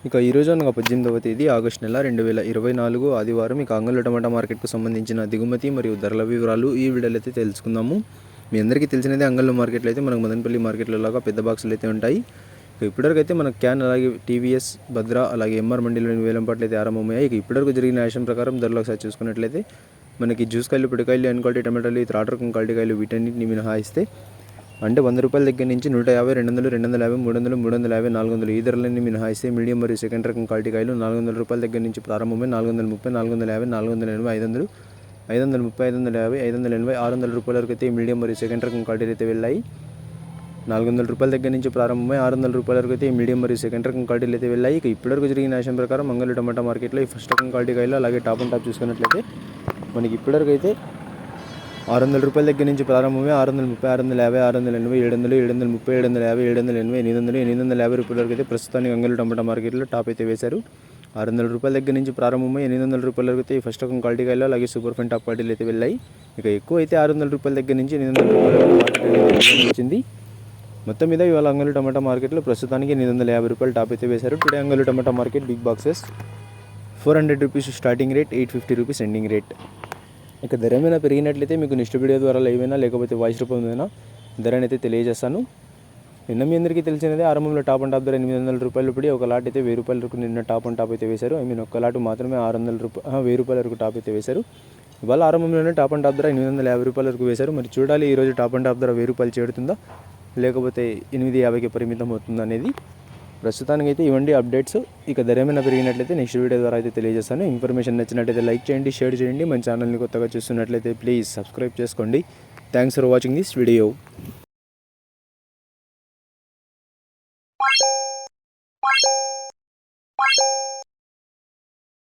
ఇక ఈరోజు అనగా 18వ తేదీ ఆగస్టు నెల 2024 ఆదివారం ఇక అంగళ్ళ టమాటా మార్కెట్కు సంబంధించిన దిగుమతి మరియు ధరల వివరాలు ఈ వీడియోలో అయితే తెలుసుకుందాము. మీ అందరికీ తెలిసినదే అంగళ్ళ మార్కెట్లో అయితే మనకు మదనపల్లి మార్కెట్లో లాగా పెద్ద బాక్సులు అయితే ఉంటాయి. ఇక ఇప్పటివరకైతే మనకు క్యాన్ అలాగే టీవీఎస్ భద్ర అలాగే ఎంఆర్ మండీలోని వేలంపాట్లు అయితే ఆరంభమయ్యాయి. ఇక ఇప్పటివరకు జరిగిన యాక్షన్ ప్రకారం ధరలు ఒకసారి చూసుకున్నట్లయితే మనకి జ్యూస్ కాయలు పిడకాయలు ఎన్ క్వాలిటీ టమాటాలు త్రాడ్ రకం క్వాలిటీ కాయలు వీటన్నిటిని మినహాయిస్తే అంటే 100 రూపాయల దగ్గర నుంచి 150, 200, 250, 300, 350, 400 ఈ ధరలన్నీ మినహాయిస్తే మీడియం మరియు సెకండ్ రకం క్వాలిటీ కాయలు 400 రూపాయల దగ్గర నుంచి ప్రారంభమై 430, 450, 480, 500, 530, 550, 580, 600 రూపాయల వరకు అయితే మీడియం మరియు సెకండ్ రకం క్వాలిటీలు అయితే వెళ్ళాయి. 400 రూపాయల దగ్గర నుంచి ప్రారంభమై 600 రూపాయల వరకు అయితే మీడియం మరియు సెకండ్ రకం క్వాలిటీలు అయితే వెళ్ళాయి. ఇక ఇప్పటివరకు జరిగిన యాక్షన్ ప్రకారం అంగళ్ళ టమాటా మార్కెట్లో ఈ ఫస్ట్ రకం క్వాలిటీ కాయలు అలాగే టాప్ అండ్ టాప్ చూసుకున్నట్లయితే మనకి ఇప్పటివరకు అయితే 600 రూపాయల దగ్గర నుంచి ప్రారంభమై 630, 650, 680, 700, 730, 750, 780, 800, 850 రూపాయల వరకు అయితే ప్రస్తుతానికి అంగళ్ళ టమాటా మార్కెట్లో టాప్ అయితే వేశారు. 600 రూపాయల దగ్గర నుంచి ప్రారంభమై 800 రూపాయల వరకు అయితే ఈ ఫస్ట్ రకం క్వాలిటీ కాయలు అలాగే సూపర్ ఫైన్ టాప్ క్వాలిటీలు అయితే వెళ్ళాయి. ఇక ఎక్కువ అయితే 600 రూపాయల దగ్గర నుంచి 800 రూపాయల వరకు మార్కెట్ వచ్చింది. మొత్తం మీద ఇవాళ అంగళ్ళ టమాటా మార్కెట్లో ప్రస్తుతానికి 850 రూపాయలు టాప్ అయితే వేశారు. టుడే అంగళ్ళ టమాటా market big boxes 400 rupees starting rate, 850 rupees ending rate. ఇక ధర ఏమైనా పెరిగినట్లయితే మీకు నెక్స్ట్ వీడియో ద్వారా లైవ్ అయినా లేకపోతే వాయిస్ రూపంలో ధరని అయితే తెలియజేస్తాను. నిన్న మీ అందరికీ తెలిసినదే ఆరంభంలో టాప్ అండ్ టాప్ ధర 800 రూపాయలు పడి ఒక లాట్ అయితే 1000 రూపాయల వరకు నిన్న టాప్ అండ్ టాప్ అయితే వేశారు. ఒక్క లాట్ మాత్రమే 1000 రూపాయల వరకు టాప్ అయితే వేశారు. ఇవాళ ఆరంభంలోనే టాప్ అండ్ టాప్ ధర 850 రూపాయల వరకు వేశారు. మరి చూడాలి ఈరోజు టాప్ అండ్ టాప్ ధర 1000 రూపాయలు చేరుతుందా లేకపోతే 850కి పరిమితం అవుతుందా అనేది. ప్రస్తుతానికి అయితే ఇవ్వండి అప్డేట్స్. ఇక ధర ఏమైనా పెరిగినట్లయితే నెక్స్ట్ వీడియో ద్వారా అయితే తెలియజేస్తాను. ఇన్ఫర్మేషన్ నచ్చినట్లయితే లైక్ చేయండి, షేర్ చేయండి. మన ఛానల్ని కొత్తగా చూస్తున్నట్లయితే ప్లీజ్ సబ్స్క్రైబ్ చేసుకోండి. Thanks for watching this video.